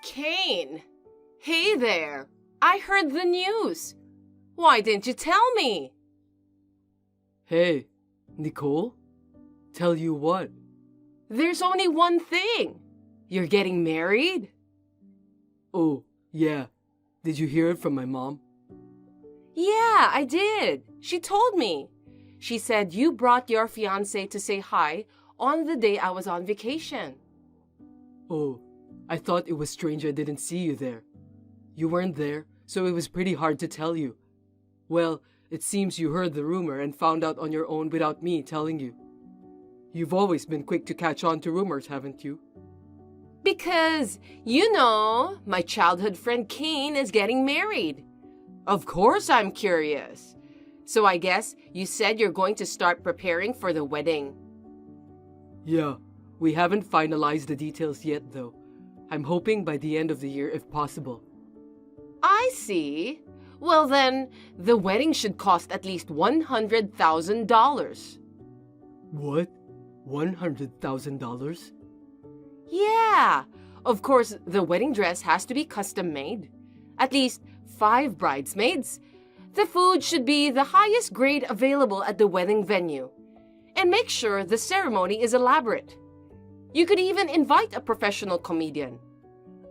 Kane! Hey there! I heard the news. Why didn't you tell me? Hey, Nicole? Tell you what? There's only one thing. You're getting married? Oh, yeah. Did you hear it from my mom? Yeah, I did. She told me. She said you brought your fiancé to say hi on the day I was on vacation. Oh, I thought it was strange I didn't see you there. You weren't there, so it was pretty hard to tell you. Well, it seems you heard the rumor and found out on your own without me telling you. You've always been quick to catch on to rumors, haven't you? Because, my childhood friend Kane is getting married. Of course I'm curious. So I guess you said you're going to start preparing for the wedding. Yeah, we haven't finalized the details yet though. I'm hoping by the end of the year if possible. I see. Well then, the wedding should cost at least $100,000. What? $100,000? Yeah. Of course, the wedding dress has to be custom made. At least 5 bridesmaids. The food should be the highest grade available at the wedding venue. And make sure the ceremony is elaborate. You could even invite a professional comedian.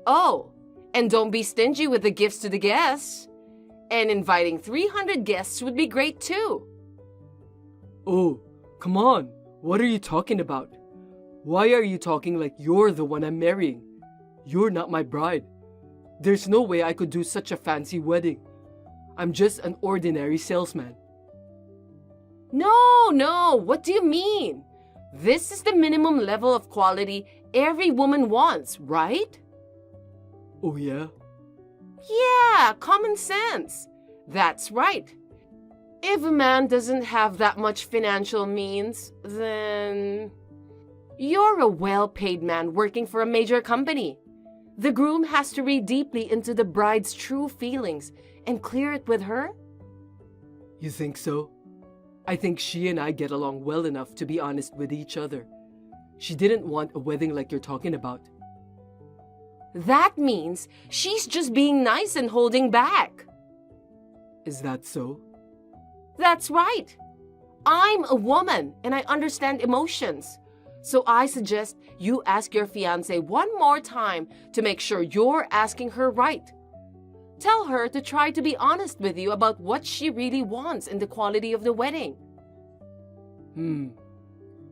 Oh, and don't be stingy with the gifts to the guests. And inviting 300 guests would be great too. Oh, come on. What are you talking about? Why are you talking like you're the one I'm marrying? You're not my bride. There's no way I could do such a fancy wedding. I'm just an ordinary salesman. No, what do you mean? This is the minimum level of quality every woman wants, right? Oh yeah? Yeah, common sense. That's right. If a man doesn't have that much financial means, then you're a well-paid man working for a major company. The groom has to read deeply into the bride's true feelings and clear it with her. You think so? I think she and I get along well enough to be honest with each other. She didn't want a wedding like you're talking about. That means she's just being nice and holding back. Is that so? That's right. I'm a woman and I understand emotions. So I suggest you ask your fiancé one more time to make sure you're asking her right. Tell her to try to be honest with you about what she really wants in the quality of the wedding.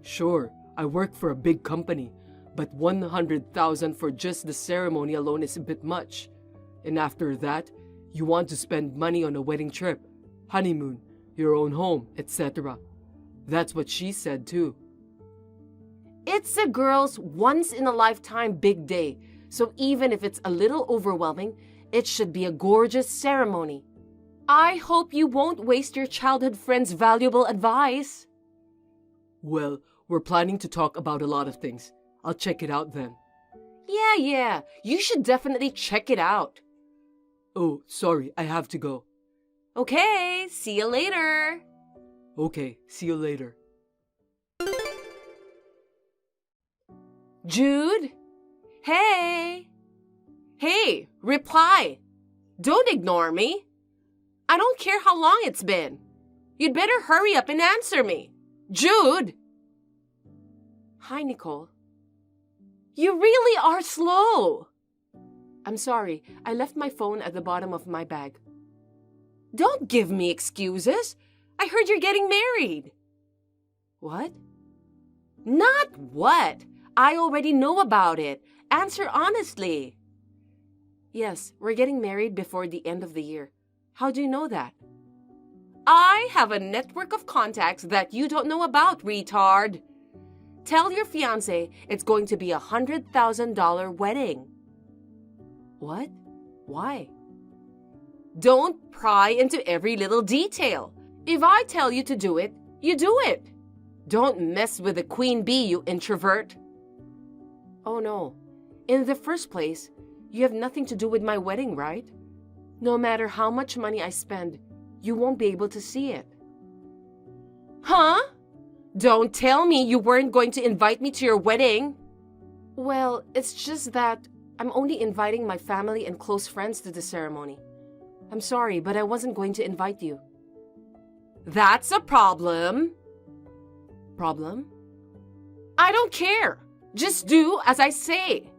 Sure, I work for a big company, but $100,000 for just the ceremony alone is a bit much. And after that, you want to spend money on a wedding trip, honeymoon, your own home, etc. That's what she said too. It's a girl's once-in-a-lifetime big day, so even if it's a little overwhelming, it should be a gorgeous ceremony. I hope you won't waste your childhood friend's valuable advice. Well, we're planning to talk about a lot of things. I'll check it out then. Yeah, you should definitely check it out. Oh, sorry, I have to go. Okay, see you later. Okay, see you later. Jude? Hey, reply. Don't ignore me. I don't care how long it's been. You'd better hurry up and answer me. Jude! Hi, Nicole. You really are slow. I'm sorry, I left my phone at the bottom of my bag. Don't give me excuses. I heard you're getting married. What? Not what. I already know about it. Answer honestly. Yes, we're getting married before the end of the year. How do you know that? I have a network of contacts that you don't know about, retard. Tell your fiancé it's going to be a $100,000 wedding. What? Why? Don't pry into every little detail. If I tell you to do it, you do it. Don't mess with the queen bee, you introvert. Oh no. In the first place, you have nothing to do with my wedding, right? No matter how much money I spend, you won't be able to see it. Huh? Don't tell me you weren't going to invite me to your wedding. Well, it's just that I'm only inviting my family and close friends to the ceremony. I'm sorry, but I wasn't going to invite you. That's a problem. Problem? I don't care. Just do as I say.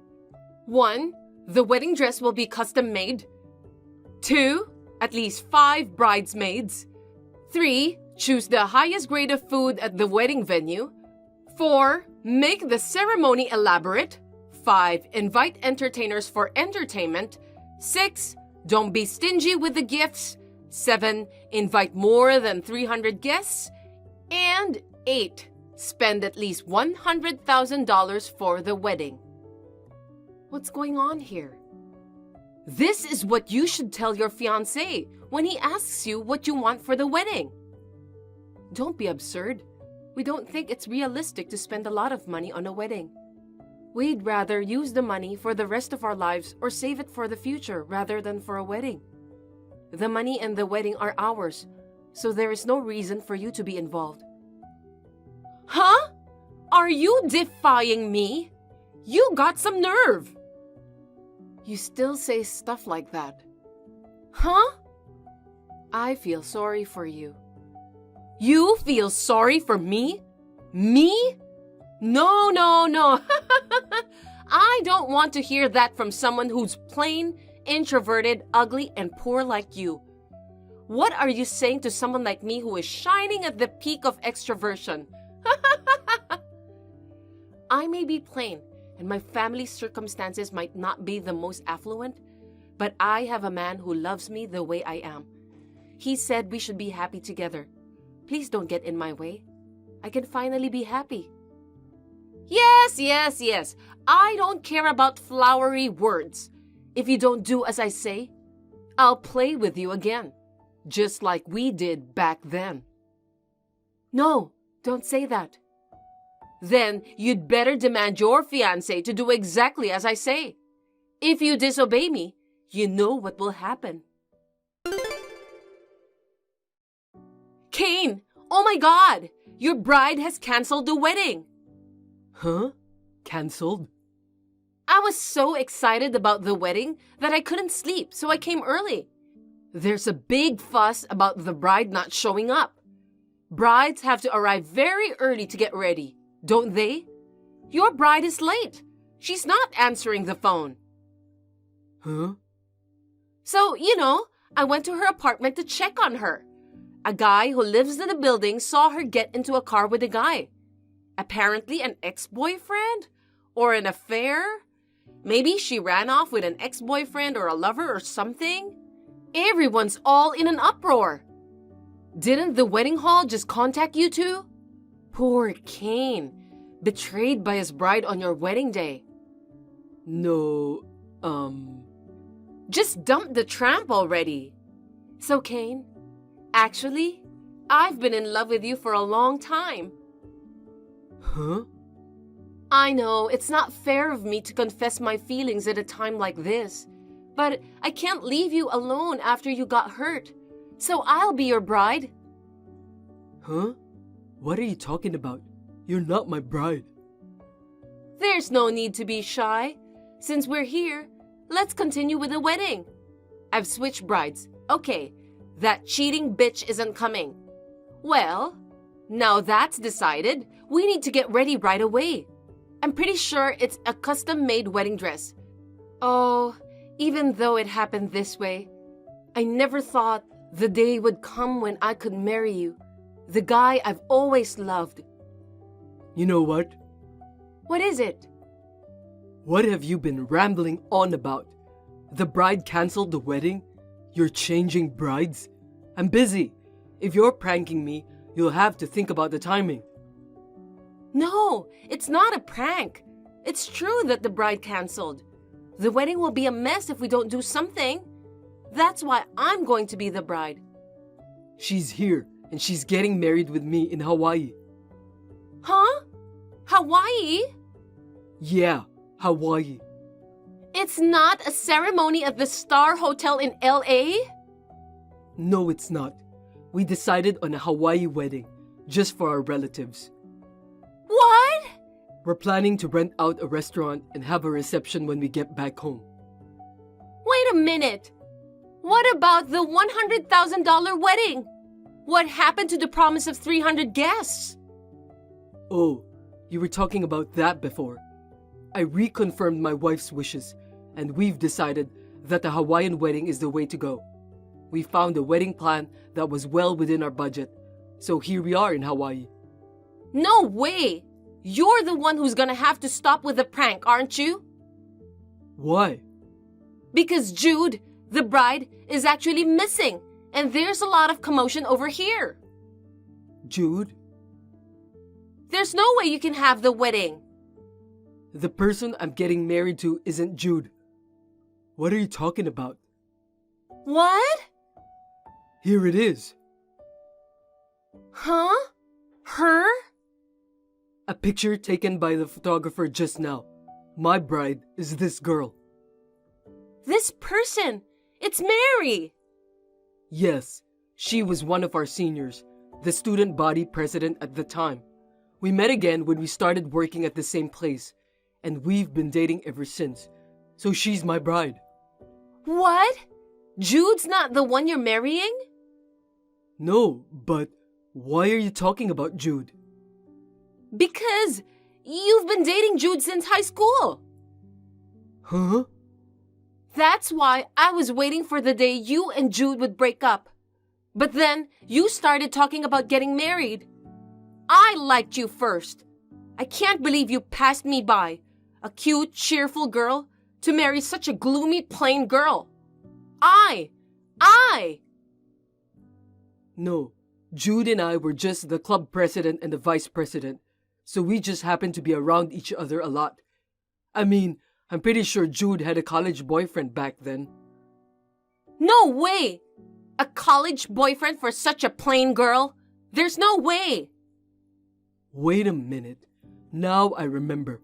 1. The wedding dress will be custom made. 2. At least 5 bridesmaids. 3. Choose the highest grade of food at the wedding venue. 4. Make the ceremony elaborate. 5. Invite entertainers for entertainment. 6. Don't be stingy with the gifts. 7. Invite more than 300 guests. And 8. Spend at least $100,000 for the wedding. What's going on here? This is what you should tell your fiancé when he asks you what you want for the wedding. Don't be absurd. We don't think it's realistic to spend a lot of money on a wedding. We'd rather use the money for the rest of our lives or save it for the future rather than for a wedding. The money and the wedding are ours, so there is no reason for you to be involved. Huh? Are you defying me? You got some nerve. You still say stuff like that. Huh? I feel sorry for you. You feel sorry for me? Me? No, no, no. I don't want to hear that from someone who's plain, introverted, ugly, and poor like you. What are you saying to someone like me who is shining at the peak of extroversion? I may be plain, and my family's circumstances might not be the most affluent, but I have a man who loves me the way I am. He said we should be happy together. Please don't get in my way. I can finally be happy. Yes, yes, yes. I don't care about flowery words. If you don't do as I say, I'll play with you again, just like we did back then. No, don't say that. Then you'd better demand your fiancé to do exactly as I say. If you disobey me, you know what will happen. Kane, oh my God! Your bride has canceled the wedding. Huh? Cancelled? I was so excited about the wedding that I couldn't sleep, so I came early. There's a big fuss about the bride not showing up. Brides have to arrive very early to get ready, don't they? Your bride is late. She's not answering the phone. Huh? So, I went to her apartment to check on her. A guy who lives in the building saw her get into a car with a guy. Apparently an ex-boyfriend? Or an affair? Maybe she ran off with an ex-boyfriend or a lover or something? Everyone's all in an uproar. Didn't the wedding hall just contact you two? Poor Kane, betrayed by his bride on your wedding day. No, Just dump the tramp already. So Kane, actually, I've been in love with you for a long time. Huh? I know it's not fair of me to confess my feelings at a time like this, but I can't leave you alone after you got hurt. So I'll be your bride. Huh? What are you talking about? You're not my bride. There's no need to be shy. Since we're here, let's continue with the wedding. I've switched brides. Okay, that cheating bitch isn't coming. Well, now that's decided, we need to get ready right away. I'm pretty sure it's a custom-made wedding dress. Oh, even though it happened this way, I never thought the day would come when I could marry you, the guy I've always loved. You know what? What is it? What have you been rambling on about? The bride canceled the wedding? You're changing brides? I'm busy. If you're pranking me, you'll have to think about the timing. No, it's not a prank. It's true that the bride canceled. The wedding will be a mess if we don't do something. That's why I'm going to be the bride. She's here, and she's getting married with me in Hawaii. Huh? Hawaii? Yeah, Hawaii. It's not a ceremony at the Star Hotel in LA? No, it's not. We decided on a Hawaii wedding, just for our relatives. What? We're planning to rent out a restaurant and have a reception when we get back home. Wait a minute. What about the $100,000 wedding? What happened to the promise of 300 guests? Oh, you were talking about that before. I reconfirmed my wife's wishes, and we've decided that the Hawaiian wedding is the way to go. We found a wedding plan that was well within our budget, so here we are in Hawaii. No way! You're the one who's gonna have to stop with the prank, aren't you? Why? Because Jude, the bride, is actually missing, and there's a lot of commotion over here. Jude? There's no way you can have the wedding. The person I'm getting married to isn't Jude. What are you talking about? What? Here it is. Huh? Her? A picture taken by the photographer just now. My bride is this girl. This person. It's Mary. Yes, she was one of our seniors, the student body president at the time. We met again when we started working at the same place, and we've been dating ever since. So she's my bride. What? Jude's not the one you're marrying? No, but why are you talking about Jude? Because you've been dating Jude since high school. Huh? That's why I was waiting for the day you and Jude would break up. But then you started talking about getting married. I liked you first. I can't believe you passed me by, a cute, cheerful girl, to marry such a gloomy, plain girl. I! No, Jude and I were just the club president and the vice president, so we just happened to be around each other a lot. I mean, I'm pretty sure Jude had a college boyfriend back then. No way! A college boyfriend for such a plain girl? There's no way! Wait a minute. Now I remember.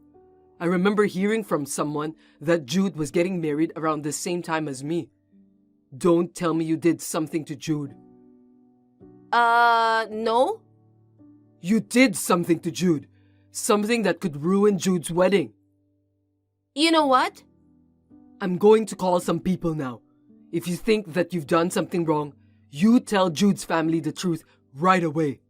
I remember hearing from someone that Jude was getting married around the same time as me. Don't tell me you did something to Jude. No? You did something to Jude. Something that could ruin Jude's wedding. You know what? I'm going to call some people now. If you think that you've done something wrong, you tell Jude's family the truth right away.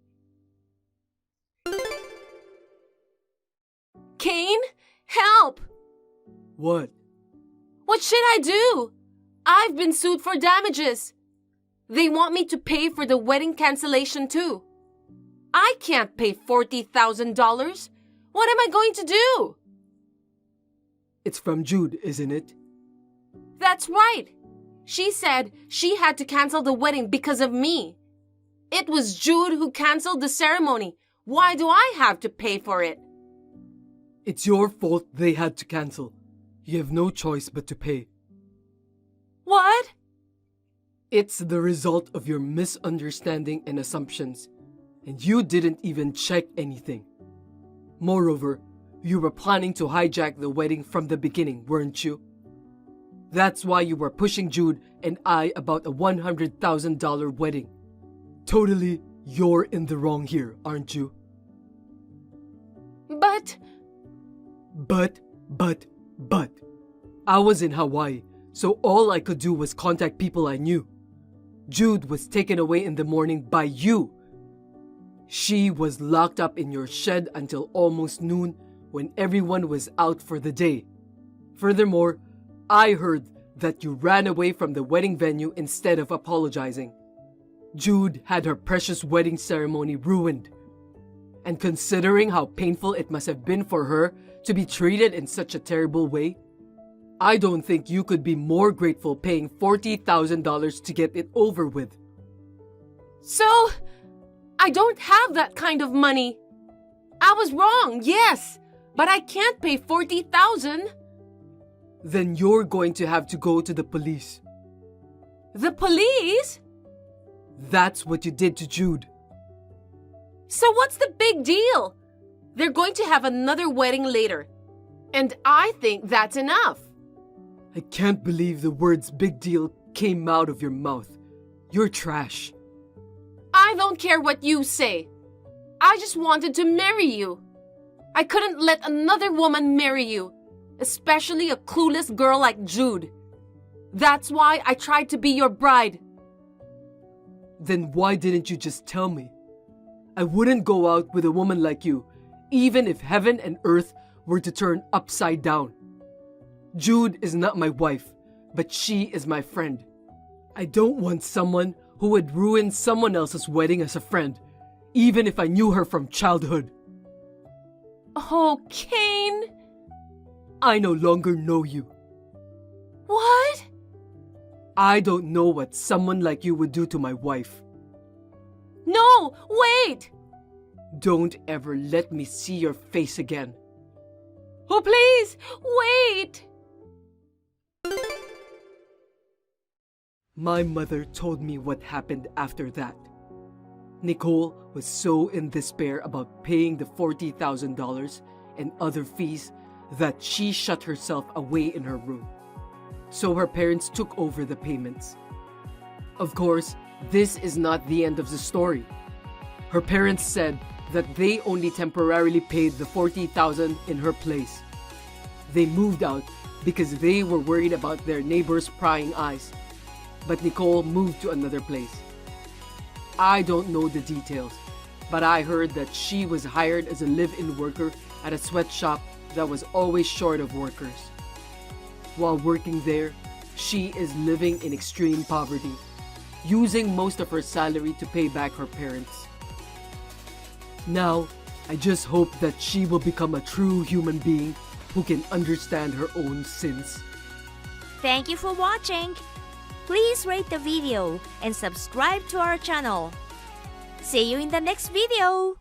Kane? Help! What? What should I do? I've been sued for damages. They want me to pay for the wedding cancellation too. I can't pay $40,000. What am I going to do? It's from Jude, isn't it? That's right. She said she had to cancel the wedding because of me. It was Jude who canceled the ceremony. Why do I have to pay for it? It's your fault they had to cancel. You have no choice but to pay. What? It's the result of your misunderstanding and assumptions. And you didn't even check anything. Moreover, you were planning to hijack the wedding from the beginning, weren't you? That's why you were pushing Jude and I about a $100,000 wedding. Totally, you're in the wrong here, aren't you? But... But. I was in Hawaii, so all I could do was contact people I knew. Jude was taken away in the morning by you. She was locked up in your shed until almost noon when everyone was out for the day. Furthermore, I heard that you ran away from the wedding venue instead of apologizing. Jude had her precious wedding ceremony ruined. And considering how painful it must have been for her to be treated in such a terrible way, I don't think you could be more grateful paying $40,000 to get it over with. So, I don't have that kind of money. I was wrong, yes, but I can't pay $40,000. Then you're going to have to go to the police. The police? That's what you did to Jude. So what's the big deal? They're going to have another wedding later. And I think that's enough. I can't believe the words big deal came out of your mouth. You're trash. I don't care what you say. I just wanted to marry you. I couldn't let another woman marry you, especially a clueless girl like Jude. That's why I tried to be your bride. Then why didn't you just tell me? I wouldn't go out with a woman like you, even if heaven and earth were to turn upside down. Jude is not my wife, but she is my friend. I don't want someone who would ruin someone else's wedding as a friend, even if I knew her from childhood. Oh, Kane! I no longer know you. What? I don't know what someone like you would do to my wife. No, wait! Don't ever let me see your face again. Oh, please, wait! My mother told me what happened after that. Nicole was so in despair about paying the $40,000 and other fees that she shut herself away in her room. So her parents took over the payments. Of course, this is not the end of the story. Her parents said that they only temporarily paid the $40,000 in her place. They moved out because they were worried about their neighbors' prying eyes. But Nicole moved to another place. I don't know the details, but I heard that she was hired as a live-in worker at a sweatshop that was always short of workers. While working there, she is living in extreme poverty, using most of her salary to pay back her parents. Now, I just hope that she will become a true human being who can understand her own sins. Thank you for watching. Please rate the video and subscribe to our channel. See you in the next video.